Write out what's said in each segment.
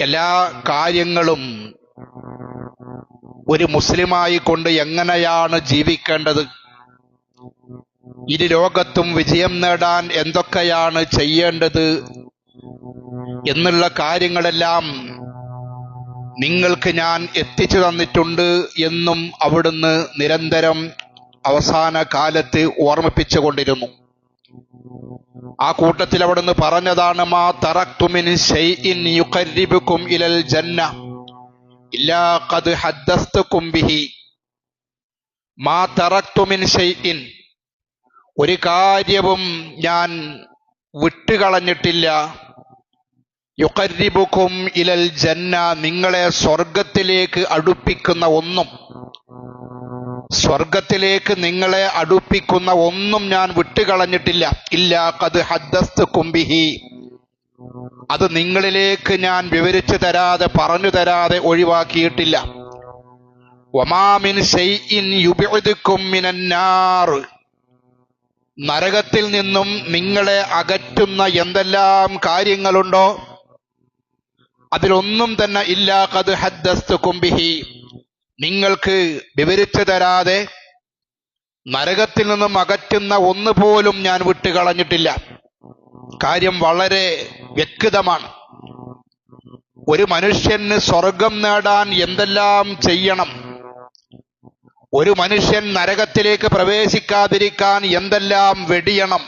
എല്ലാ കാര്യങ്ങളും ഒരു മുസ്ലിമായി കൊണ്ട് എങ്ങനെയാണ് ജീവിക്കേണ്ടത്, ഇരു ലോകത്തും വിജയം നേടാൻ എന്തൊക്കെയാണ് ചെയ്യേണ്ടത് എന്നുള്ള കാര്യങ്ങളെല്ലാം നിങ്ങൾക്ക് ഞാൻ എത്തിച്ചു തന്നിട്ടുണ്ട് എന്നും അവിടുന്ന് നിരന്തരം അവസാന കാലത്ത് ഓർമ്മിപ്പിച്ചുകൊണ്ടിരുന്നു. ആ കൂട്ടത്തിൽ അവിടുന്ന് പറഞ്ഞതാണ്, മാ തറക്തു മിൻ ശൈഇൻ യുഖർരിബുകും ഇലൽ ജന്ന ഇല്ലാ ഖദ് ഹദ്ദസ്തുകും ബിഹി. മാ തറക്തു മിൻ ശൈഇൻ, ഒരു കാര്യവും ഞാൻ വിട്ടുകളഞ്ഞിട്ടില്ല, യുഖർരിബുകും ഇലൽ ജന്ന, നിങ്ങളെ സ്വർഗത്തിലേക്ക് അടുപ്പിക്കുന്ന ഒന്നും, സ്വർഗത്തിലേക്ക് നിങ്ങളെ അടുപ്പിക്കുന്ന ഒന്നും ഞാൻ വിട്ടുകളഞ്ഞിട്ടില്ല. ഇല്ലാ ഖദ് ഹദ്ദസ്തുകും ബിഹി, അത് നിങ്ങളിലേക്ക് ഞാൻ വിവരിച്ചു തരാതെ പറഞ്ഞു തരാതെ ഒഴിവാക്കിയിട്ടില്ല. വമാ മിൻ ശൈഇൻ യുബ്ഇദുകും മിനന്നാർ, നരകത്തിൽ നിന്നും നിങ്ങളെ അകറ്റുന്ന എന്തെല്ലാം കാര്യങ്ങളുണ്ടോ അതിലൊന്നും തന്നെ ഇല്ലാ ഖദ് ഹദ്ദസ്തുകും ബിഹി, നിങ്ങൾക്ക് വിവരിച്ചു തരാതെ നരകത്തിൽ നിന്നും അകറ്റുന്ന ഒന്നുപോലും ഞാൻ വിട്ടുകളഞ്ഞിട്ടില്ല. കാര്യം വളരെ വ്യക്തമാണ്. ഒരു മനുഷ്യന് സ്വർഗം നേടാൻ എന്തെല്ലാം ചെയ്യണം, ഒരു മനുഷ്യൻ നരകത്തിലേക്ക് പ്രവേശിക്കാതിരിക്കാൻ എന്തെല്ലാം വെടിയണം,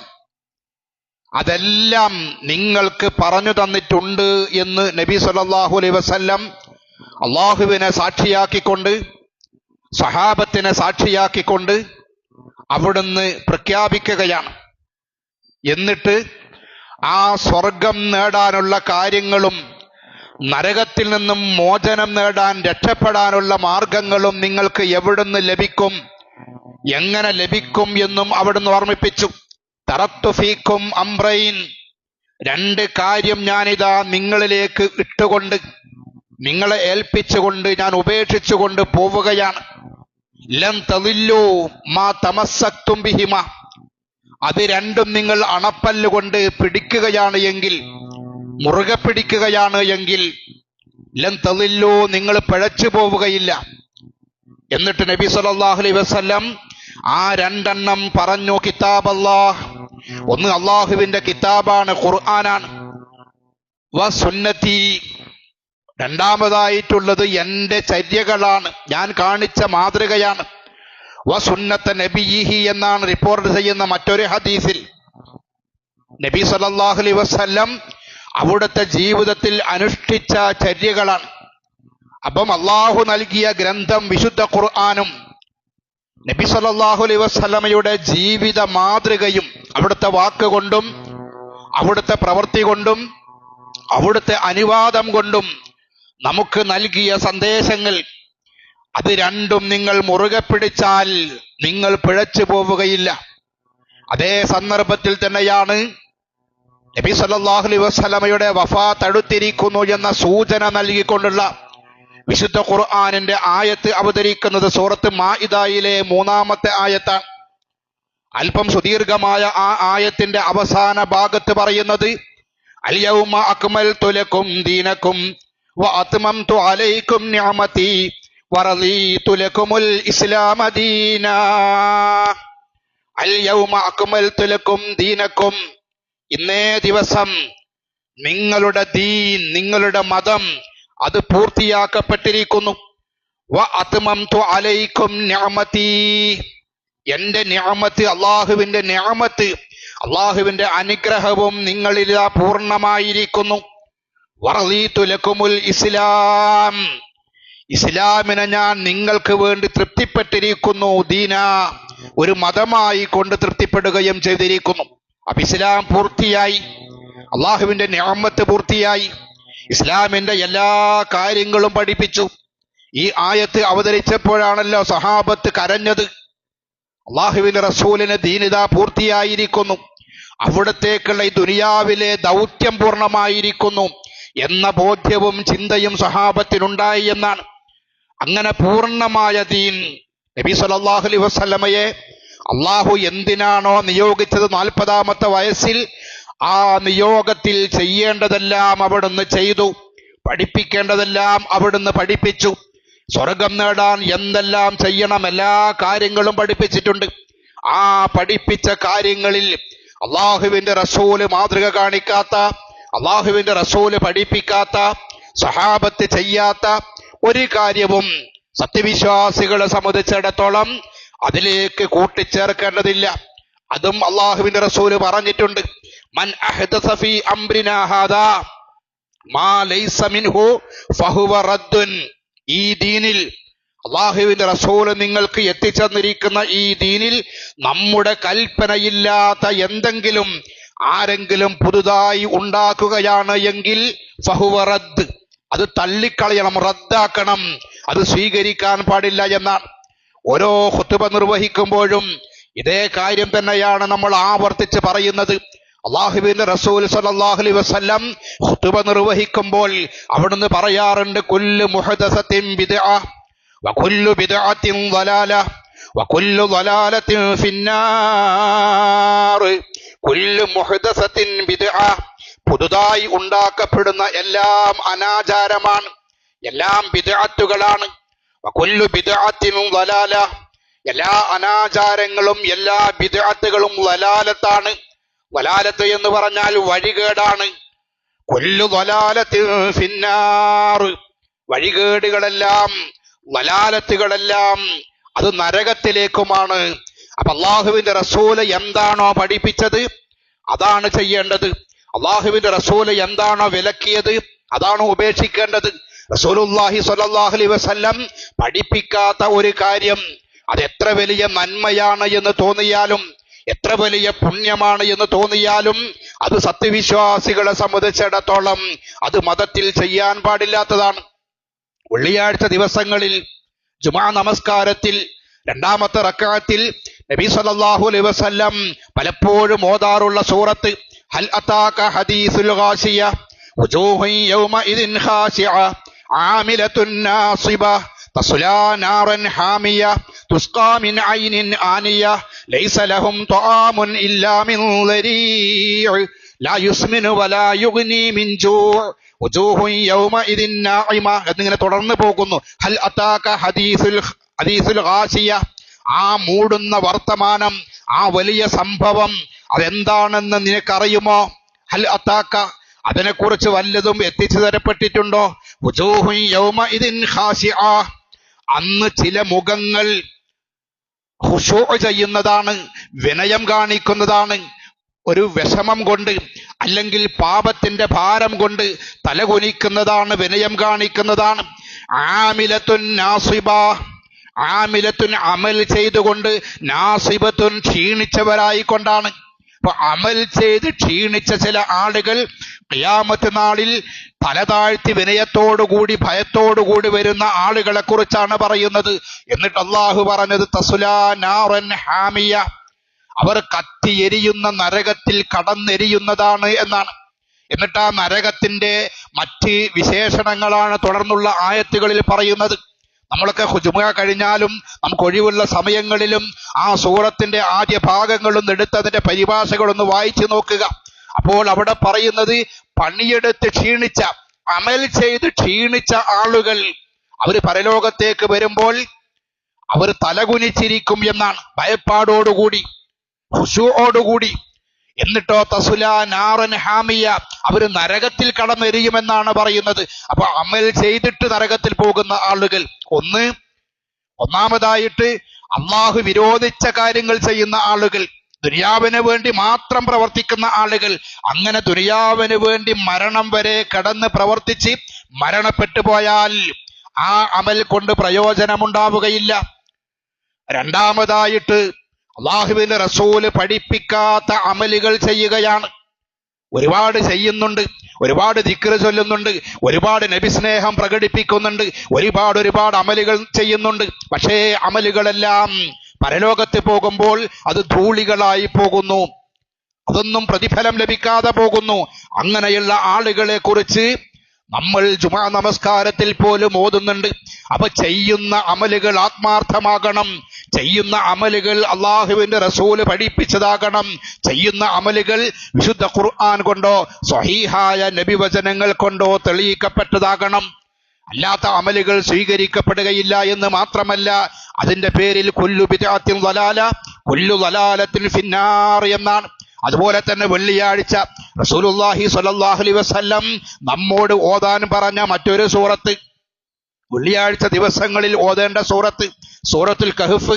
അതെല്ലാം നിങ്ങൾക്ക് പറഞ്ഞു തന്നിട്ടുണ്ട് എന്ന് നബി സല്ലല്ലാഹു അലൈഹി വസല്ലം അള്ളാഹുവിനെ സാക്ഷിയാക്കിക്കൊണ്ട്, സഹാബത്തിനെ സാക്ഷിയാക്കിക്കൊണ്ട് അവിടുന്ന് പ്രഖ്യാപിക്കുകയാണ്. എന്നിട്ട് ആ സ്വർഗം നേടാനുള്ള കാര്യങ്ങളും നരകത്തിൽ നിന്നും മോചനം നേടാൻ രക്ഷപ്പെടാനുള്ള മാർഗങ്ങളും നിങ്ങൾക്ക് എവിടുന്ന് ലഭിക്കും, എങ്ങനെ ലഭിക്കും എന്നും അവിടുന്ന് ഓർമ്മിപ്പിച്ചു. തറക്തു ഫീക്കും അംറൈൻ, രണ്ട് കാര്യം ഞാനിതാ നിങ്ങളിലേക്ക് ഇട്ടുകൊണ്ട്, നിങ്ങളെ ഏൽപ്പിച്ചുകൊണ്ട്, ഞാൻ ഉപേക്ഷിച്ചുകൊണ്ട് പോവുകയാണ്. ലൻ തളില്ലൂ മാ തമസ്സക്തും ബിഹിമ, അത് രണ്ടും നിങ്ങൾ അണപ്പല്ലുകൊണ്ട് പിടിക്കുകയാണ് എങ്കിൽ, മുറുകെ പിടിക്കുകയാണ് എങ്കിൽ, ലൻ തളില്ലൂ, നിങ്ങൾ പിഴച്ചു പോവുകയില്ല. എന്നിട്ട് നബി സല്ലല്ലാഹു അലൈഹി വസല്ലം ആ രണ്ടെണ്ണം പറഞ്ഞു. കിതാബ് അല്ലാഹ്, ഒന്ന് അള്ളാഹുവിന്റെ കിതാബാണ്, ഖുർആനാണ്. വ സുന്നത്തി, രണ്ടാമതായിട്ടുള്ളത് എന്റെ ചര്യകളാണ്, ഞാൻ കാണിച്ച മാതൃകയാണ്. വ സുന്നത്ത നബിയിഹി എന്നാണ് റിപ്പോർട്ട് ചെയ്യുന്ന മറ്റൊരു ഹദീസിൽ. നബി സല്ലല്ലാഹു അലൈഹി വസല്ലം അവിടുത്തെ ജീവിതത്തിൽ അനുഷ്ഠിച്ച ചര്യകളാണ്. അപ്പം അള്ളാഹു നൽകിയ ഗ്രന്ഥം വിശുദ്ധ ഖുർആനും നബി സല്ലല്ലാഹു അലൈഹി വസല്ലമയുടെ ജീവിത മാതൃകയും, അവിടുത്തെ വാക്കുകൊണ്ടും അവിടുത്തെ പ്രവൃത്തി കൊണ്ടും അവിടുത്തെ അനുവാദം കൊണ്ടും നമുക്ക് നൽകിയ സന്ദേശങ്ങൾ, അത് രണ്ടും നിങ്ങൾ മുറുകെ പിടിച്ചാൽ നിങ്ങൾ പിഴച്ചു പോവുകയില്ല. അതേ സന്ദർഭത്തിൽ തന്നെയാണ് നബി സല്ലല്ലാഹു അലൈഹി വസല്ലമയുടെ വഫാത്ത് അടുത്തിരിക്കുന്നു എന്ന സൂചന നൽകിക്കൊണ്ടുള്ള വിശുദ്ധ ഖുർആനിന്റെ ആയത്ത് അവതരിക്കുന്നത് സൂറത്ത് മാഇദയിലെ 3-ാമത്തെ ആയത്താണ്. അല്പം സുദീർഘമായ ആ ആയത്തിന്റെ അവസാന ഭാഗത്ത് പറയുന്നത്, അൽ യൗമ അക്മൽതു ലക്കും ദീനക്കും വ അത്മംതു അലൈക്കും നിഅമതി വറളീതു ലക്കുമുൽ ഇസ്ലാമ ദീനാ. അൽ യൗമ അക്മൽതു ലക്കും ദീനക്കും, ഇന്നേ ദിവസം നിങ്ങളുടെ ദീൻ, നിങ്ങളുടെ മതം അത് പൂർത്തിയാക്കപ്പെട്ടിരിക്കുന്നു. വ അത്മംതു അലൈക്കും നിഅമതി, എന്റെ നിഅമത്ത്, അള്ളാഹുവിന്റെ നിഅമത്ത്, അള്ളാഹുവിന്റെ അനുഗ്രഹവും നിങ്ങളിൽ പൂർണ്ണമായിരിക്കുന്നു. വറളീതു ലക്കുമുൽ ഇസ്ലാം, ഇസ്ലാമിനെ ഞാൻ നിങ്ങൾക്ക് വേണ്ടി തൃപ്തിപ്പെട്ടിരിക്കുന്നു. ദീന, ഒരു മതമായി കൊണ്ട് തൃപ്തിപ്പെടുകയും ചെയ്തിരിക്കുന്നു. അപ്പൊ ഇസ്ലാം പൂർത്തിയായി, അള്ളാഹുവിന്റെ നിഅമത്ത് പൂർത്തിയായി, ഇസ്ലാമിന്റെ എല്ലാ കാര്യങ്ങളും പഠിപ്പിച്ചു. ഈ ആയത്ത് അവതരിച്ചപ്പോഴാണല്ലോ സഹാബത്ത് കരഞ്ഞത്. അള്ളാഹുവിന്റെ റസൂലിന് ദീനിത പൂർത്തിയായിരിക്കുന്നു, അവിടത്തേക്കുള്ള ഈ ദുനിയാവിലെ ദൗത്യം പൂർണ്ണമായിരിക്കുന്നു എന്ന ബോധ്യവും ചിന്തയും സഹാബത്തിനുണ്ടായി എന്നാണ്. അങ്ങനെ പൂർണ്ണമായ ദീൻ നബി സല്ലല്ലാഹു അലൈഹി വസല്ലമയെ അള്ളാഹു എന്തിനാണോ നിയോഗിച്ചത് 40-ാമത്തെ വയസ്സിൽ, ആ നിയോഗത്തിൽ ചെയ്യേണ്ടതെല്ലാം അവിടുന്ന് ചെയ്തു. പഠിപ്പിക്കേണ്ടതെല്ലാം അവിടുന്ന് പഠിപ്പിച്ചു. സ്വർഗം നേടാൻ എന്തെല്ലാം ചെയ്യണം എല്ലാ കാര്യങ്ങളും പഠിപ്പിച്ചിട്ടുണ്ട്. ആ പഠിപ്പിച്ച കാര്യങ്ങളിൽ അള്ളാഹുവിന്റെ റസൂല് മാതൃക കാണിക്കാത്ത, അള്ളാഹുവിന്റെ റസൂല് പഠിപ്പിക്കാത്ത, സഹാബത്ത് ചെയ്യാത്ത ഒരു കാര്യവും സത്യവിശ്വാസികളെ സംബന്ധിച്ചിടത്തോളം അതിലേക്ക് കൂട്ടിച്ചേർക്കേണ്ടതില്ല. അതും അള്ളാഹുവിന്റെ റസൂല് പറഞ്ഞിട്ടുണ്ട്. മൻ അഹ്ദസ ഫീ അംരിനാ ഹാദാ മാ ലൈസ മിൻഹു ഫഹുവ റദ്ദുൻ. ഈ ദീനിൽ, അള്ളാഹുവിന്റെ റസൂല് നിങ്ങൾക്ക് എത്തിച്ചെന്നിരിക്കുന്ന ഈ ദീനിൽ നമ്മുടെ കൽപ്പനയില്ലാത്ത എന്തെങ്കിലും ആരെങ്കിലും പുതുതായി ഉണ്ടാക്കുകയാണ് എങ്കിൽ ഫഹുവ റദ്ദ്, അത് തള്ളിക്കളയണം, റദ്ദാക്കണം, അത് സ്വീകരിക്കാൻ പാടില്ല എന്നാണ്. ഓരോ ഖുതുബ നിർവഹിക്കുമ്പോഴും ഇതേ കാര്യം തന്നെയാണ് നമ്മൾ ആവർത്തിച്ച് പറയുന്നത്. അള്ളാഹുവിന്റെ റസൂൽ സ്വല്ലല്ലാഹു അലൈഹി വസല്ലം ഖുതുബ നിർവഹിക്കുമ്പോൾ അവിടുന്ന് പറയാറുണ്ട്, കുല്ലു മുഹദസത്തിൻ ബിദ്അ വകുല്ലു ബിദ്അത്തിൻ ളലാല വകുല്ലു ളലാലത്തിൻ ഫിന്നാർ. കുല്ലു മുഹദസത്തിൻ ബിദ്അ, പുതുതായി ഉണ്ടാക്കപ്പെടുന്ന എല്ലാം അനാചാരമാണ്, എല്ലാം ബിദ്അത്തുകളാണ്. വകുല്ലു ബിദ്അത്തിൻ ളലാല, എല്ലാ അനാചാരങ്ങളും എല്ലാ ബിദ്അത്തുകളും ളലാലത്താണ്. വലാലത്ത് എന്ന് പറഞ്ഞാൽ വഴികേടാണ്. കുല്ലു ളലാലത്തിൻ ഫിന്നാർ, വഴികേടുകളെല്ലാം വലാലത്തുകളെല്ലാം അത് നരകത്തിലേക്കുമാണ്. അപ്പൊ അള്ളാഹുവിന്റെ റസൂല് എന്താണോ പഠിപ്പിച്ചത് അതാണ് ചെയ്യേണ്ടത്. അള്ളാഹുവിന്റെ റസൂല് എന്താണോ വിലക്കിയത് അതാണോ ഉപേക്ഷിക്കേണ്ടത്. റസൂലുള്ളാഹി സ്വല്ലല്ലാഹു അലൈഹി വസല്ലം പഠിപ്പിക്കാത്ത ഒരു കാര്യം അത് എത്ര വലിയ നന്മയാണ് എന്ന് തോന്നിയാലും, എത്ര വലിയ പുണ്യമാണ് എന്ന് തോന്നിയാലും, അത് സത്യവിശ്വാസികളെ സംബന്ധിച്ചിടത്തോളം അത് മതത്തിൽ ചെയ്യാൻ പാടില്ലാത്തതാണ്. വെള്ളിയാഴ്ച ദിവസങ്ങളിൽ ജുമാ നമസ്കാരത്തിൽ രണ്ടാമത്തെ റക്അത്തിൽ നബി സല്ലല്ലാഹു അലൈഹി വസല്ലം പലപ്പോഴും ഓതാറുള്ള സൂറത്ത് ഹൽ അതാക ഹദീസുൽ ഗാശിയ വജൂഹു യൗമഇദിൻ ഖാശിഅ ആമിലത്തുൻ നാസിബ തസ്ലാ നാറൻ ഹാമിയ തുസ്ഖാ മിൻ ഐനിൻ ആനിയ ലൈസ ലഹും തആമുൻ ഇല്ലാ മിൻ ദരീഅ ലാ യുസ്മിനു വലാ യുഗ്നി മിൻ ജൂഅ വജൂഹു യൗമഇദിൻ നാഇമ എന്നിങ്ങനെ തുടർന്ന് പോകുന്നു. ഹൽ അതാക ഹദീസുൽ ഗാശിയ, ആ മൂടുന്ന വർത്തമാനം, ആ വലിയ സംഭവം അതെന്താണെന്ന് നിനക്കറിയുമോ? ഹൽ അതാക, അതിനെക്കുറിച്ച് വല്ലതും എത്തിച്ചു തരപ്പെട്ടിട്ടുണ്ടോ? വജൂഹു യൗമഇദിൻ ഖാശിഅ, അന്ന് ചില മുഖങ്ങൾ ഖുശൂ ചെയ്യുന്നതാണ്, വിനയം കാണിക്കുന്നതാണ്, ഒരു വിഷമം കൊണ്ട് അല്ലെങ്കിൽ പാപത്തിന്റെ ഭാരം കൊണ്ട് തലകുനിക്കുന്നതാണ്, വിനയം കാണിക്കുന്നതാണ്. ആമിലത്തുൻ നാസിബ, ആമിലത്തുൻ അമൽ ചെയ്തുകൊണ്ട്, നാസിബത്തുൻ ക്ഷീണിച്ചവരായിക്കൊണ്ടാണ്. അപ്പൊ അമൽ ചെയ്ത് ക്ഷീണിച്ച ചില ആളുകൾ ഖിയാമത്ത് നാളിൽ തലതാഴ്ത്തി വിനയത്തോടുകൂടി ഭയത്തോടുകൂടി വരുന്ന ആളുകളെ കുറിച്ചാണ് പറയുന്നത്. എന്നിട്ട് അള്ളാഹു പറഞ്ഞത് തസ്ലാ നാറൻ ഹാമിയ, അവർ കത്തിയെരിയുന്ന നരകത്തിൽ കടന്നെരിയുന്നതാണ് എന്നാണ്. എന്നിട്ട് ആ നരകത്തിന്റെ മറ്റ് വിശേഷണങ്ങളാണ് തുടർന്നുള്ള ആയത്തുകളിൽ പറയുന്നത്. നമ്മളൊക്കെ ജുമുഅ കഴിഞ്ഞാലും നമുക്ക് ഒഴിവുള്ള സമയങ്ങളിലും ആ സൂറത്തിന്റെ ആദ്യ ഭാഗങ്ങളും എടുത്തതിന്റെ പരിഭാഷകളൊന്ന് വായിച്ചു നോക്കുക. അപ്പോൾ അവിടെ പറയുന്നത് പണിയെടുത്ത് ക്ഷീണിച്ച, അമൽ ചെയ്ത് ക്ഷീണിച്ച ആളുകൾ അവർ പരലോകത്തേക്ക് വരുമ്പോൾ അവർ തലകുനിച്ചിരിക്കും എന്നാണ്, ഭയപ്പാടോടുകൂടി, ഖുശൂഓടുകൂടി. എന്നിട്ടോ തസ്ലാ നാറൻ ഹാമിയ, അവര് നരകത്തിൽ കടന്നെരിയുമെന്നാണ് പറയുന്നത്. അപ്പൊ അമൽ ചെയ്തിട്ട് നരകത്തിൽ പോകുന്ന ആളുകൾ ഒന്നാമതായിട്ട് അള്ളാഹു വിരോധിച്ച കാര്യങ്ങൾ ചെയ്യുന്ന ആളുകൾ, ദുനിയാവിന് വേണ്ടി മാത്രം പ്രവർത്തിക്കുന്ന ആളുകൾ, അങ്ങനെ ദുനിയാവിന് വേണ്ടി മരണം വരെ കടന്ന് പ്രവർത്തിച്ച് മരണപ്പെട്ടു പോയാൽ ആ അമൽ കൊണ്ട് പ്രയോജനമുണ്ടാവുകയില്ല. രണ്ടാമതായിട്ട് അള്ളാഹുവിന്റെ റസൂല് പഠിപ്പിക്കാത്ത അമലുകൾ ചെയ്യുകയാണ്. ഒരുപാട് ചെയ്യുന്നുണ്ട്, ഒരുപാട് ദിക്ർ ചൊല്ലുന്നുണ്ട്, ഒരുപാട് നബി സ്നേഹം പ്രകടിപ്പിക്കുന്നുണ്ട്, ഒരുപാട് അമലുകൾ ചെയ്യുന്നുണ്ട്. പക്ഷേ അമലുകളെല്ലാം പരലോകത്ത് പോകുമ്പോൾ അത് ധൂളികളായി പോകുന്നു, അതൊന്നും പ്രതിഫലം ലഭിക്കാതെ പോകുന്നു. അങ്ങനെയുള്ള ആളുകളെ കുറിച്ച് നമ്മൾ ജുമാ നമസ്കാരത്തിൽ പോലും ഓതുന്നുണ്ട്. അപ്പൊ ചെയ്യുന്ന അമലുകൾ ആത്മാർത്ഥമാകണം, ചെയ്യുന്ന അമലുകൾ അള്ളാഹുവിന്റെ റസൂല് പഠിപ്പിച്ചതാകണം. ചെയ്യുന്ന അമലുകൾ വിശുദ്ധ ഖുർആൻ കൊണ്ടോ സ്വഹീഹായ നബിവചനങ്ങൾ കൊണ്ടോ തെളിയിക്കപ്പെട്ടതാകണം. അല്ലാത്ത അമലുകൾ സ്വീകരിക്കപ്പെടുകയില്ല എന്ന് മാത്രമല്ല, അതിന്റെ പേരിൽ കുല്ലു ബിദ്അത്തിൻ ളലാല കുല്ലു ളലാലത്തിൻ ഫിന്നാർ എന്നാണ്. അതുപോലെ തന്നെ വെള്ളിയാഴ്ച റസൂലുള്ളാഹി സ്വല്ലല്ലാഹു അലൈഹി വസല്ലം നമ്മോട് ഓതാൻ പറഞ്ഞ മറ്റൊരു സൂറത്ത്, വെള്ളിയാഴ്ച ദിവസങ്ങളിൽ ഓതേണ്ട സൂറത്തുൽ കഹ്ഫ്.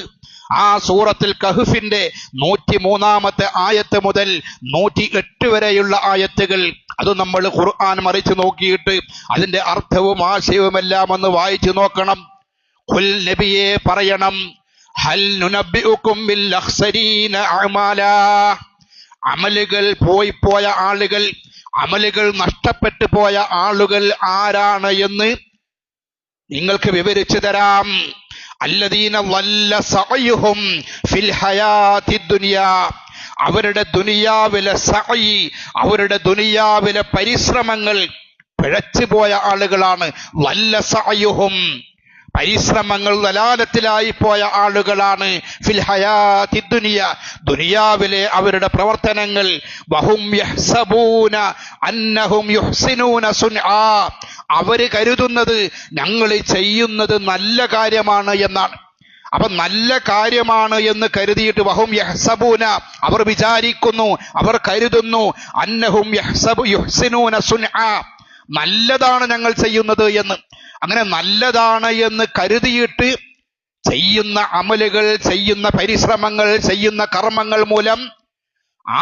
ആ സൂറത്തുൽ കഹ്ഫിന്റെ 103-ാമത്തെ ആയത്ത് മുതൽ 108 വരെയുള്ള ആയത്തുകൾ, അത് നമ്മൾ ഖുർആൻ മറിച്ച് നോക്കിയിട്ട് അതിന്റെ അർത്ഥവും ആശയവുമെല്ലാം ഒന്ന് വായിച്ചു നോക്കണം. ഖുൽ നബിയെ പറയണം, ഹൽ നുനബ്ബിഉകും ബിൽ അഖ്സരീന അഅമാലാ, അമലുകൾ പോയ ആളുകൾ, അമലുകൾ നഷ്ടപ്പെട്ടു പോയ ആളുകൾ ആരാണ് എന്ന് നിങ്ങൾക്ക് വിവരിച്ചു തരാം. അല്ലദീന വല്ല സഅയുഹും ഫിൽ ഹയാത്തി ദുനിയാ, അവരുടെ ദുനിയാവിലെ സഅയി, അവരുടെ ദുനിയാവിലെ പരിശ്രമങ്ങൾ പിഴച്ചുപോയ ആളുകളാണ്. വല്ല സഅയുഹും, പരിശ്രമങ്ങൾ ദലാലത്തിലായി പോയ ആളുകളാണ്. ഫിൽ ഹയാത്തി ദുനിയ, ദുനിയാവിലെ അവരുടെ പ്രവർത്തനങ്ങൾ. വഹും യഹ്സബൂന അന്നഹും യുഹ്സിനൂന സുൻആ, അവര് കരുതുന്നത് ഞങ്ങൾ ചെയ്യുന്നത് നല്ല കാര്യമാണ് എന്നാണ്. അപ്പൊ നല്ല കാര്യമാണ് എന്ന് കരുതിയിട്ട് വഹും യഹ്സബൂന, അവർ വിചാരിക്കുന്നു, അവർ കരുതുന്നു, അന്നഹും യുഹ്സിനൂന സുൻആ, നല്ലതാണ് ഞങ്ങൾ ചെയ്യുന്നത് എന്ന്. അങ്ങനെ നല്ലതാണ് എന്ന് കരുതിയിട്ട് ചെയ്യുന്ന അമലുകൾ, ചെയ്യുന്ന പരിശ്രമങ്ങൾ, ചെയ്യുന്ന കർമ്മങ്ങൾ മൂലം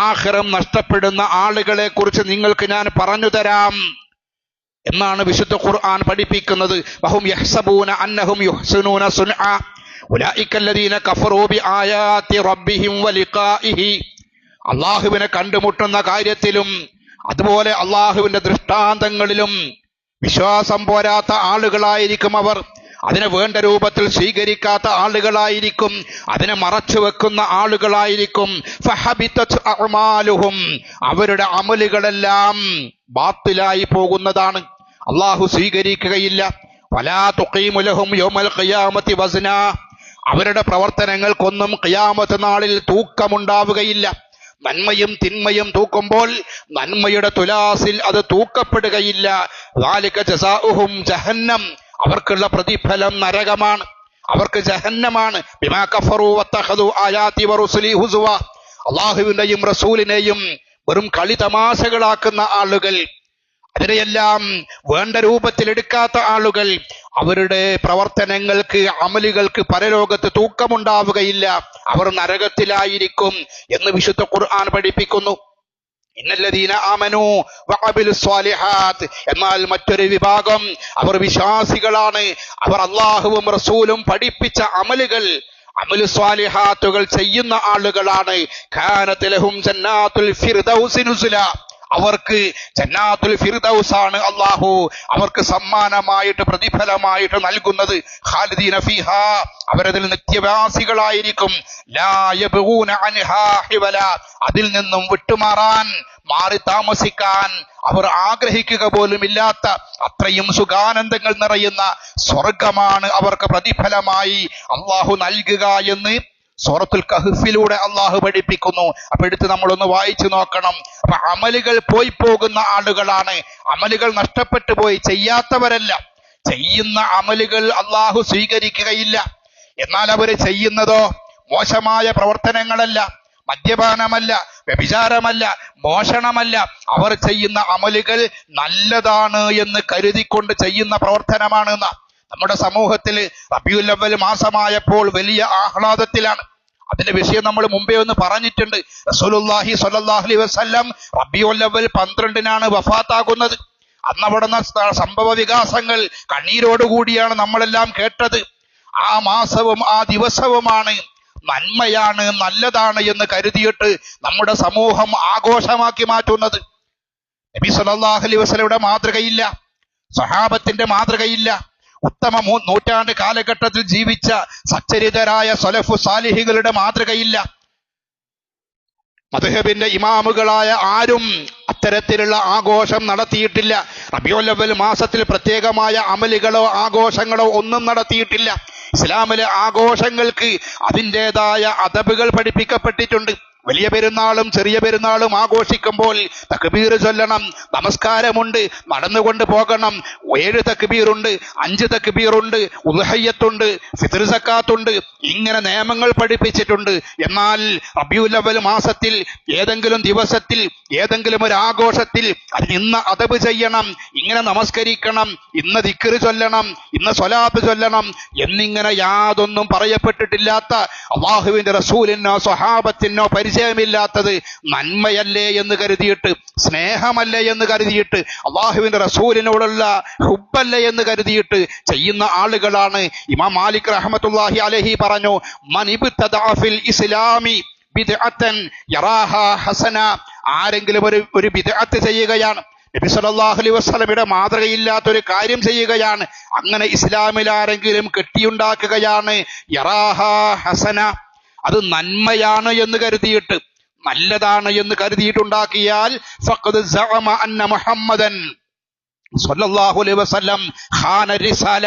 ആഖിറം നഷ്ടപ്പെടുന്ന ആളുകളെ കുറിച്ച് നിങ്ങൾക്ക് ഞാൻ പറഞ്ഞു തരാം എന്നാണ് വിശുദ്ധ ഖുർആൻ പഠിപ്പിക്കുന്നത്. വഹും യഹ്സബൂന അന്നഹും യുഹ്സിനൂന സുൻആ ഉലൈക അല്ലദീന കഫറൂ ബിആയാതി റബ്ബിഹിം വലിഖാഇഹി, അല്ലാഹുവിനെ കണ്ടുമുട്ടുന്ന കാര്യത്തിലും അതുപോലെ അല്ലാഹുവിന്റെ ദൃഷ്ടാന്തങ്ങളിലും വിശ്വാസം പോരാത്ത ആളുകളായിരിക്കും അവർ. അതിനെ വേണ്ട രൂപത്തിൽ സ്വീകരിക്കാത്ത ആളുകളായിരിക്കും, അതിനെ മറച്ചു വെക്കുന്ന ആളുകളായിരിക്കും. ഫഹബിതത് അഅമാലുഹും, അവരുടെ അമലുകളെല്ലാം ബാത്തിലായി പോകുന്നതാണ്, അള്ളാഹു സ്വീകരിക്കുകയില്ല. വലാ തുഖീമു ലഹും യൗമൽ ഖിയാമത്തി വസ്നാ, അവരുടെ പ്രവർത്തനങ്ങൾക്കൊന്നും ഖിയാമത്ത് നാളിൽ തൂക്കമുണ്ടാവുകയില്ല. നന്മയും തിന്മയും തൂക്കുമ്പോൾ നന്മയുടെ തുലാസിൽ അത് തൂക്കപ്പെടുകയില്ല. ദാലിക ജസാഉഹും ജഹന്നം, അവർക്കുള്ള പ്രതിഫലം നരകമാണ്, അവർക്ക് ജഹന്നമാണ്. ബിമാ കഫറു വത്തഖദു ആയാതി വറുസുലി ഹുസുവ, അല്ലാഹുവിനെയും റസൂലിനെയും വെറും കളി തമാശകളാക്കുന്ന ആളുകൾ, അതിനെയെല്ലാം വേണ്ട രൂപത്തിൽ എടുക്കാത്ത ആളുകൾ, അവരുടെ പ്രവർത്തനങ്ങൾക്ക്, അമലുകൾക്ക് പരലോകത്ത് തൂക്കമുണ്ടാവുകയില്ല, അവർ നരകത്തിലായിരിക്കും എന്ന് വിശുദ്ധ ഖുർആൻ പഠിപ്പിക്കുന്നു. ഇന്നല്ലദീന ആമനൂ വഅമിലുസ് സ്വാലിഹാത്ത്, എന്നാൽ മറ്റൊരു വിഭാഗം, അവർ വിശ്വാസികളാണ്, അവർ അല്ലാഹുവും റസൂലും പഠിപ്പിച്ച അമലുകൾ, അമലു സ്വാലിഹാത്തുകൾ ചെയ്യുന്ന ആളുകളാണ്. കാനത് ലഹും ജന്നാത്തുൽ ഫിർദൗസി നുസുല, അവർക്ക് ജന്നാത്തുൽ ഫിർദൗസ് ആണ് അല്ലാഹു അവർക്ക് സമ്മാനമായിട്ട്, പ്രതിഫലമായിട്ട് നൽകുന്നത്. ഖാലിദീന ഫീഹാ, അവരതിൽ നിത്യവാസികളായിരിക്കും. ലാ യബ്ഗൂന അൻഹാ ഹിവല, അതിൽ നിന്നും വിട്ടുമാറാൻ, മാറി താമസിക്കാൻ അവർ ആഗ്രഹിക്കുക പോലുമില്ലാത്ത അത്രയും സുഖാനന്ദങ്ങൾ നിറയുന്ന സ്വർഗമാണ് അവർക്ക് പ്രതിഫലമായി അല്ലാഹു നൽകുക എന്ന് സൂറത്തുൽ കഹ്ഫിലൂടെ അള്ളാഹു പഠിപ്പിക്കുന്നു. അപ്പൊ എടുത്ത് നമ്മളൊന്ന് വായിച്ചു നോക്കണം. അപ്പൊ അമലുകൾ പോയി പോകുന്ന ആളുകളാണ്, അമലുകൾ നഷ്ടപ്പെട്ടു പോയി, ചെയ്യാത്തവരല്ല. ചെയ്യുന്ന അമലുകൾ അള്ളാഹു സ്വീകരിക്കുകയില്ല. എന്നാൽ അവര് ചെയ്യുന്നതോ മോശമായ പ്രവർത്തനങ്ങളല്ല, മദ്യപാനമല്ല, വ്യഭിചാരമല്ല, മോഷണമല്ല. അവർ ചെയ്യുന്ന അമലുകൾ നല്ലതാണ് എന്ന് കരുതിക്കൊണ്ട് ചെയ്യുന്ന പ്രവർത്തനമാണ്. നമ്മുടെ സമൂഹത്തിൽ റബീഉൽ അവ്വൽ മാസമായപ്പോൾ വലിയ ആഹ്ലാദത്തിലാണ്. അതിന്റെ വിഷയം നമ്മൾ മുമ്പേ ഒന്ന് പറഞ്ഞിട്ടുണ്ട്. റസൂലുള്ളാഹി സ്വല്ലല്ലാഹു അലൈഹി വസല്ലം റബീഉൽ അവ്വൽ 12-നാണ് വഫാത്താകുന്നത്. അന്ന് അവിടുന്ന് സംഭവ വികാസങ്ങൾ കണ്ണീരോടുകൂടിയാണ് നമ്മളെല്ലാം കേട്ടത്. ആ മാസവും ആ ദിവസവുമാണ് നന്മയാണ്, നല്ലതാണ് എന്ന് കരുതിയിട്ട് നമ്മുടെ സമൂഹം ആഘോഷമാക്കി മാറ്റുന്നത്. നബി സല്ലല്ലാഹു അലൈഹി വസല്ലമയുടെ മാതൃകയില്ല, സഹാബത്തിന്റെ മാതൃകയില്ല, ഉത്തമ നൂറ്റാണ്ട് കാലഘട്ടത്തിൽ ജീവിച്ച സച്ചരിതരായ സലഫു സാലിഹികളുടെ മാതൃകയില്ല. മദ്ഹബിന്റെ ഇമാമുകളായ ആരും അത്തരത്തിലുള്ള ആഘോഷം നടത്തിയിട്ടില്ല. റബീഉൽ അവ്വൽ മാസത്തിൽ പ്രത്യേകമായ അമലുകളോ ആഘോഷങ്ങളോ ഒന്നും നടത്തിയിട്ടില്ല. ഇസ്ലാമിലെ ആഘോഷങ്ങൾക്ക് അതിൻ്റെതായ അദബുകൾ പഠിപ്പിക്കപ്പെട്ടിട്ടുണ്ട്. വലിയ പെരുന്നാളും ചെറിയ പെരുന്നാളും ആഘോഷിക്കുമ്പോൾ തക്ബീർ ചൊല്ലണം, നമസ്കാരമുണ്ട്, നടന്നുകൊണ്ട് പോകണം, 7 തക്ബീറുണ്ട്, 5 തക്ബീറുണ്ട്, ഉദ്ഹയ്യത്തുണ്ട്, ഫിത്ർ സക്കാത്തുണ്ട്, ഇങ്ങനെ നിയമങ്ങൾ പഠിപ്പിച്ചിട്ടുണ്ട്. എന്നാൽ റബീഉൽ അവ്വൽ മാസത്തിൽ ഏതെങ്കിലും ദിവസത്തിൽ ഏതെങ്കിലും ഒരു ആഘോഷത്തിൽ അതിന് ഇന്ന അദബ് ചെയ്യണം, ഇങ്ങനെ നമസ്കരിക്കണം, ഇന്ന ദിക്ർ ചൊല്ലണം, ഇന്ന സ്വലാത്ത് ചൊല്ലണം എന്നിങ്ങനെ യാതൊന്നും പറയപ്പെട്ടിട്ടില്ലാത്ത, അല്ലാഹുവിന്റെ റസൂലിനോ സ്വഹാബത്തിനോ പരിചയമില്ലാത്തത് നന്മയല്ലേ എന്ന് കരുതിയിട്ട്, സ്നേഹമല്ലേ എന്ന് കരുതിയിട്ട്, അല്ലാഹുവിന്റെ റസൂലിനോടുള്ള ഹുബ്ബല്ലേ എന്ന് കരുതിയിട്ട് ചെയ്യുന്ന ആളുകളാണ്. ഇമാം മാലിക് റഹ്മത്തുള്ളാഹി അലൈഹി പറഞ്ഞു, മൻ ഇബ്തദഅ ഫിൽ ഇസ്ലാമി ബിദ്അത്തൻ യറാഹാ ഹസന. ആരെങ്കിലും ഒരു ബിദ്അത്ത് ചെയ്യുകയാണ്, നബി സല്ലല്ലാഹു അലൈഹി വസല്ലമയുടെ മാതൃകയില്ലാത്തൊരു കാര്യം ചെയ്യുകയാണ്, അങ്ങനെ ഇസ്ലാമിൽ ആരെങ്കിലും കെട്ടിയുണ്ടാക്കുകയാണ്, യറാഹാ ഹസന, അത് നന്മയാണ് എന്ന് കരുതിയിട്ട്, നല്ലതാണ് എന്ന് കരുതിയിട്ടുണ്ടാക്കിയാൽ, ഫഖദ് സഅമ അന്ന മുഹമ്മദൻ സ്വല്ലല്ലാഹു അലൈഹി വസല്ലം ഖാന റിസാല.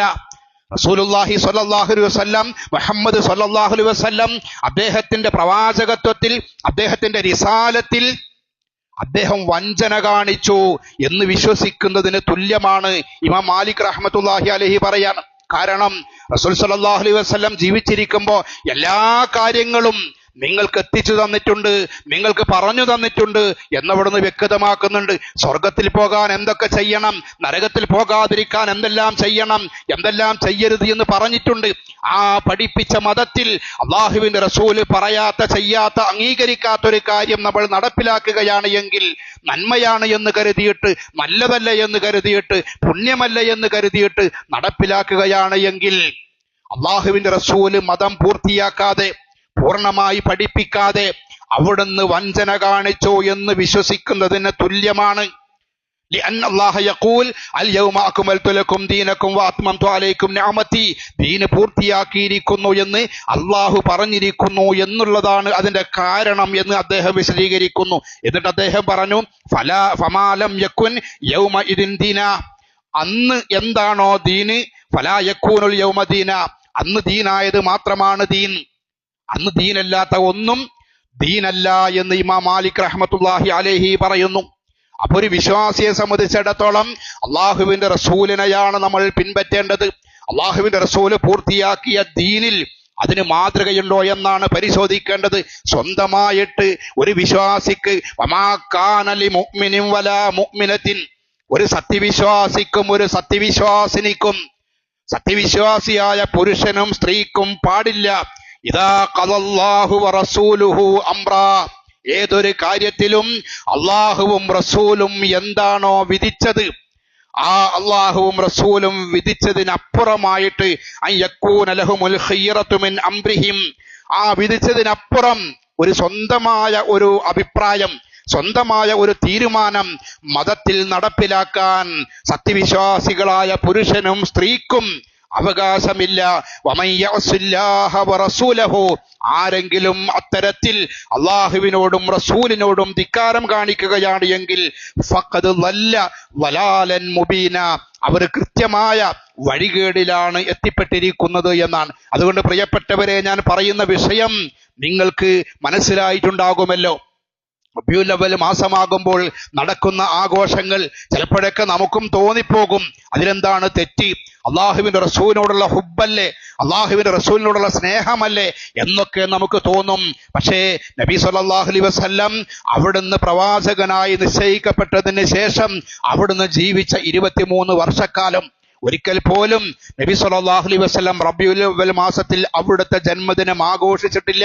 റസൂലുള്ളാഹി സ്വല്ലല്ലാഹു അലൈഹി വസല്ലം, മുഹമ്മദ് സ്വല്ലല്ലാഹു അലൈഹി വസല്ലം അദ്ദേഹത്തിന്റെ പ്രവാചകത്വത്തിൽ, അദ്ദേഹത്തിന്റെ റിസാലത്തിൽ അദ്ദേഹം വഞ്ചന കാണിച്ചു എന്ന് വിശ്വസിക്കുന്നതിന് തുല്യമാണ് ഇമാം മാലിക് റഹ്മത്തുള്ളാഹി അലൈഹി പറയാണ്. കാരണം റസൂൽ സല്ലല്ലാഹു അലൈഹി വസല്ലം ജീവിച്ചിരിക്കുമ്പോൾ എല്ലാ കാര്യങ്ങളും നിങ്ങൾക്ക് എത്തിച്ചു തന്നിട്ടുണ്ട്, നിങ്ങൾക്ക് പറഞ്ഞു തന്നിട്ടുണ്ട് എന്നവിടുന്ന് വ്യക്തമാക്കുന്നുണ്ട്. സ്വർഗത്തിൽ പോകാൻ എന്തൊക്കെ ചെയ്യണം, നരകത്തിൽ പോകാതിരിക്കാൻ എന്തെല്ലാം ചെയ്യണം, എന്തെല്ലാം ചെയ്യരുത് എന്ന് പറഞ്ഞിട്ടുണ്ട്. ആ പഠിപ്പിച്ച മതത്തിൽ അള്ളാഹുവിന്റെ റസൂല് പറയാത്ത, ചെയ്യാത്ത, അംഗീകരിക്കാത്ത ഒരു കാര്യം നമ്മൾ നടപ്പിലാക്കുകയാണ് എങ്കിൽ, നന്മയാണ് എന്ന് കരുതിയിട്ട്, നല്ലതല്ല എന്ന് കരുതിയിട്ട്, പുണ്യമല്ല എന്ന് കരുതിയിട്ട് നടപ്പിലാക്കുകയാണ് എങ്കിൽ, അള്ളാഹുവിന്റെ റസൂല് മതം പൂർത്തിയാക്കാതെ, പൂർണ്ണമായി പഠിപ്പിക്കാതെ അവിടുന്ന് വഞ്ചന കാണിച്ചു എന്ന് വിശ്വസിക്കുന്നതിന് തുല്യമാണ്. لأن الله يقول اليوم أكملت لكم دينكم وأتممت عليكم نعمتي. ദീൻ പൂർത്തിയാക്കിയിരിക്കുന്നു എന്ന് അള്ളാഹു പറഞ്ഞിരിക്കുന്നു എന്നുള്ളതാണ് അതിന്റെ കാരണം എന്ന് അദ്ദേഹം വിശദീകരിക്കുന്നു. എന്നിട്ട് അദ്ദേഹം പറഞ്ഞു, ഫമാലം യകുൻ യൗമ ഇദിൻ ദീന. അന്ന് എന്താണോ ദീന്, ഫലാ യകൂനുൽ യൗമ ദീന, അന്ന് ദീനായത് മാത്രമാണ് ദീൻ, അന്ന് ദീനല്ലാത്ത ഒന്നും ദീനല്ല എന്ന് ഇമാം മാലിക് റഹ്മത്തുള്ളാഹി അലൈഹി പറയുന്നു. അപ്പൊ ഒരു വിശ്വാസിയെ സംബന്ധിച്ചിടത്തോളം അള്ളാഹുവിന്റെ റസൂലിനെയാണ് നമ്മൾ പിൻപറ്റേണ്ടത്. അള്ളാഹുവിന്റെ റസൂല് പൂർത്തിയാക്കിയ ദീനിൽ അതിന് മാതൃകയുണ്ടോ എന്നാണ് പരിശോധിക്കേണ്ടത്. സ്വന്തമായിട്ട് ഒരു വിശ്വാസിക്ക് വമാ കാന ലിമുഅ്മിനിൻ വലാ മുഅ്മിനത്തിൻ, ഒരു സത്യവിശ്വാസിക്കും ഒരു സത്യവിശ്വാസിനിക്കും, സത്യവിശ്വാസിയായ പുരുഷനും സ്ത്രീക്കും പാടില്ല, ഇദാ ഖദല്ലാഹു വറസൂലുഹു അംറാ, ഏതൊരു കാര്യത്തിലും അള്ളാഹുവും റസൂലും എന്താണോ വിധിച്ചത്, ആ അള്ളാഹുവും റസൂലും വിധിച്ചതിനപ്പുറമായിട്ട് അയ്യക്കൂന ലഹുമുൽ ഖിയ്റതു മിൻ അംറിഹിം, ആ വിധിച്ചതിനപ്പുറം ഒരു സ്വന്തമായ ഒരു അഭിപ്രായം, സ്വന്തമായ ഒരു തീരുമാനം മതത്തിൽ നടപ്പിലാക്കാൻ സത്യവിശ്വാസികളായ പുരുഷനും സ്ത്രീക്കും അവകാശമില്ല. വമൻ യഅസില്ലാഹ വറസൂലഹു, ആരെങ്കിലും അത്തരത്തിൽ അള്ളാഹുവിനോടും റസൂലിനോടും ധിക്കാരം കാണിക്കുകയാണ് എങ്കിൽ ഫഖദ് ളല്ല ളലാലൻ മുബീന, അവർ കൃത്യമായ വഴികേടിലാണ് എത്തിപ്പെട്ടിരിക്കുന്നത് എന്നാണ്. അതുകൊണ്ട് പ്രിയപ്പെട്ടവരെ, ഞാൻ പറയുന്ന വിഷയം നിങ്ങൾക്ക് മനസ്സിലായിട്ടുണ്ടാകുമല്ലോ. റബീഉൽ അവ്വൽ മാസമാകുമ്പോൾ നടക്കുന്ന ആഘോഷങ്ങൾ ചിലപ്പോഴൊക്കെ നമുക്കും തോന്നിപ്പോകും, അതിലെന്താണ് തെറ്റ്, അള്ളാഹുവിന്റെ റസൂലിനോടുള്ള ഹുബ്ബല്ലേ, അള്ളാഹുവിന്റെ റസൂലിനോടുള്ള സ്നേഹമല്ലേ എന്നൊക്കെ നമുക്ക് തോന്നും. പക്ഷേ നബി സല്ലല്ലാഹു അലൈഹി വസല്ലം അവിടുന്ന് പ്രവാചകനായി നിശ്ചയിക്കപ്പെട്ടതിന് ശേഷം അവിടുന്ന് ജീവിച്ച 23 വർഷക്കാലം ഒരിക്കൽ പോലും നബി സല്ലല്ലാഹു അലൈഹി വസല്ലം റബീഉൽ അവ്വൽ മാസത്തിൽ അവിടുത്തെ ജന്മദിനം ആഘോഷിച്ചിട്ടില്ല,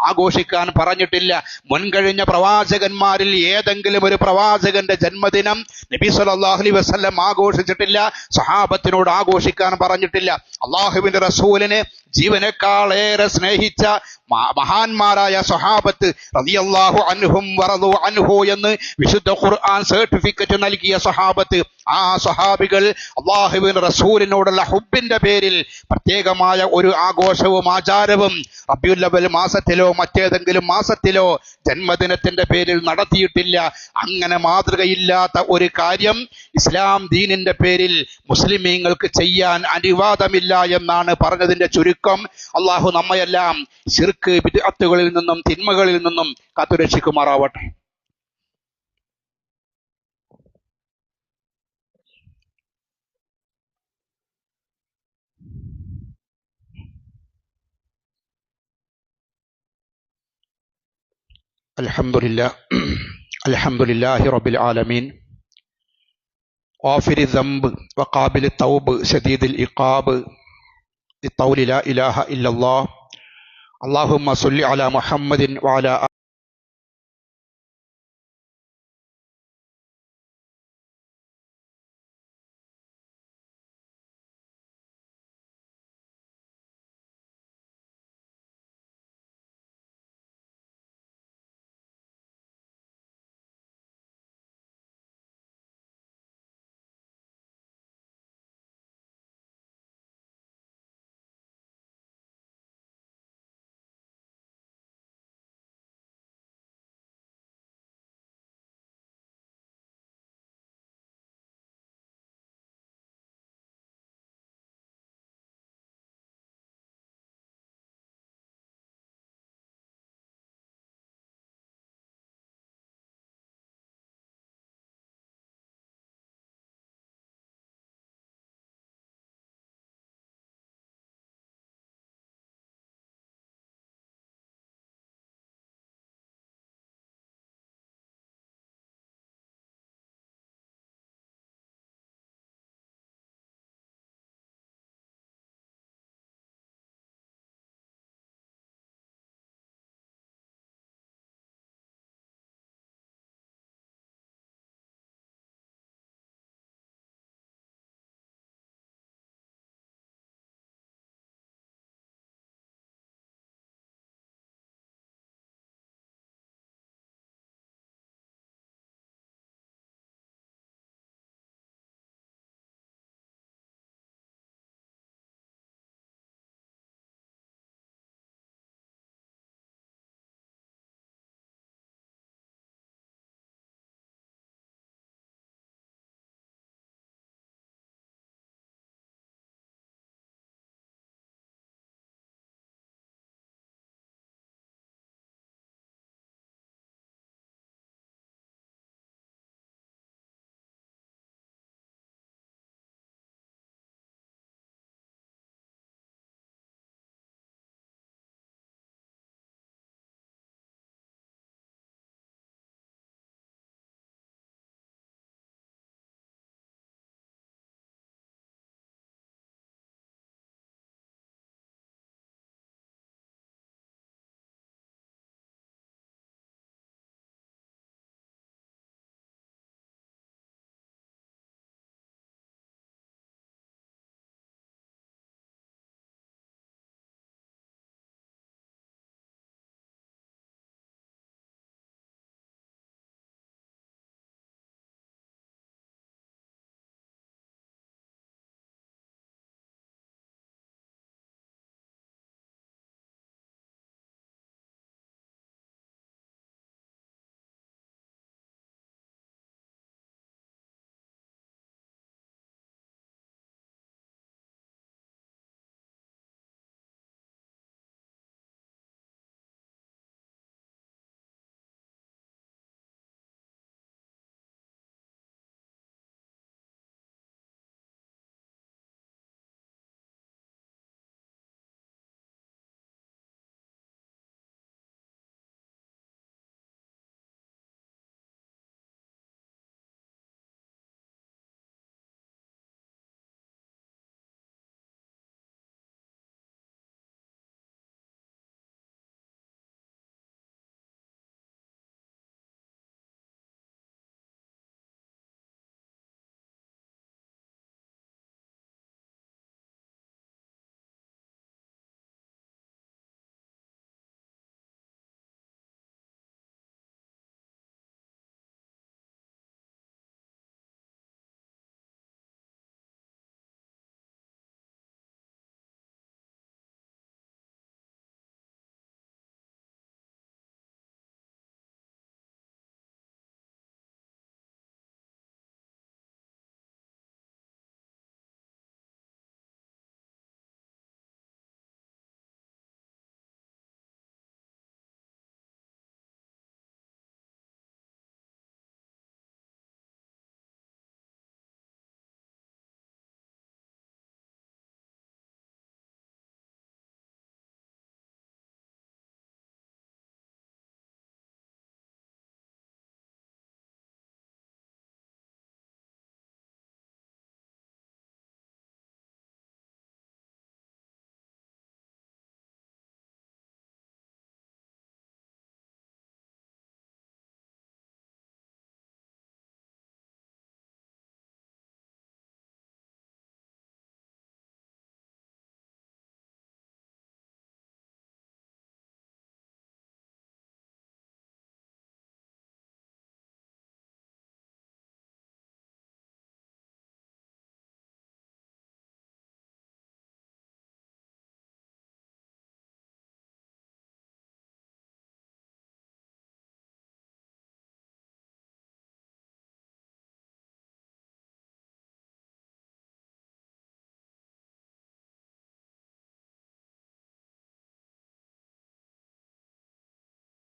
ആഘോഷിക്കാൻ പറഞ്ഞിട്ടില്ല. മുൻകഴിഞ്ഞ പ്രവാചകന്മാരിൽ ഏതെങ്കിലും ഒരു പ്രവാചകന്റെ ജന്മദിനം നബി സല്ലല്ലാഹു അലൈഹി വസല്ലം ആഘോഷിച്ചിട്ടില്ല, സഹാബത്തിനോട് ആഘോഷിക്കാൻ പറഞ്ഞിട്ടില്ല. അള്ളാഹുവിന്റെ റസൂലിനെ ജീവനേക്കാളേറെ സ്നേഹിച്ച മഹാന്മാരായ സ്വഹാബത്ത് റളിയല്ലാഹു അൻഹും വറളു അൻഹു എന്ന് വിശുദ്ധ ഖുർആൻ സർട്ടിഫിക്കറ്റ് നൽകിയ സ്വഹാബത്ത്, ആ സ്വഹാബികൾ അള്ളാഹുവിന്റെ റസൂലിനോടുള്ള ഹുബ്ബിന്റെ പേരിൽ പ്രത്യേകമായ ഒരു ആഘോഷവും ആചാരവും റബീഉൽ അവ്വൽ മാസത്തിലോ മറ്റേതെങ്കിലും മാസത്തിലോ ജന്മദിനത്തിന്റെ പേരിൽ നടത്തിയിട്ടില്ല. അങ്ങനെ മാതൃകയില്ലാത്ത ഒരു കാര്യം ഇസ്ലാം ദീനിന്റെ പേരിൽ മുസ്ലിമീങ്ങൾക്ക് ചെയ്യാൻ അനുവാദമില്ല എന്നാണ് പറഞ്ഞതിന്റെ ചുരുക്കം. ചുരുക്കം. അള്ളാഹു നമ്മയെല്ലാം ശിർക്ക് ബിദ്അത്തുകളിൽ നിന്നും തിന്മകളിൽ നിന്നും കാത്തുരക്ഷിക്കുമാറാവട്ടെ. അൽഹംദുലില്ലാഹി റബ്ബിൽ ആലമീൻ ഗാഫിരി ദംബ് വഖാബിലി തൗബ് ശദീദിൽ ഇഖാബ് ലിഖൗലി ലാ ഇലാഹ ഇല്ലല്ലാഹ് അല്ലാഹുമ്മ സ്വല്ലി അലാ മുഹമ്മദിൻ വഅലാ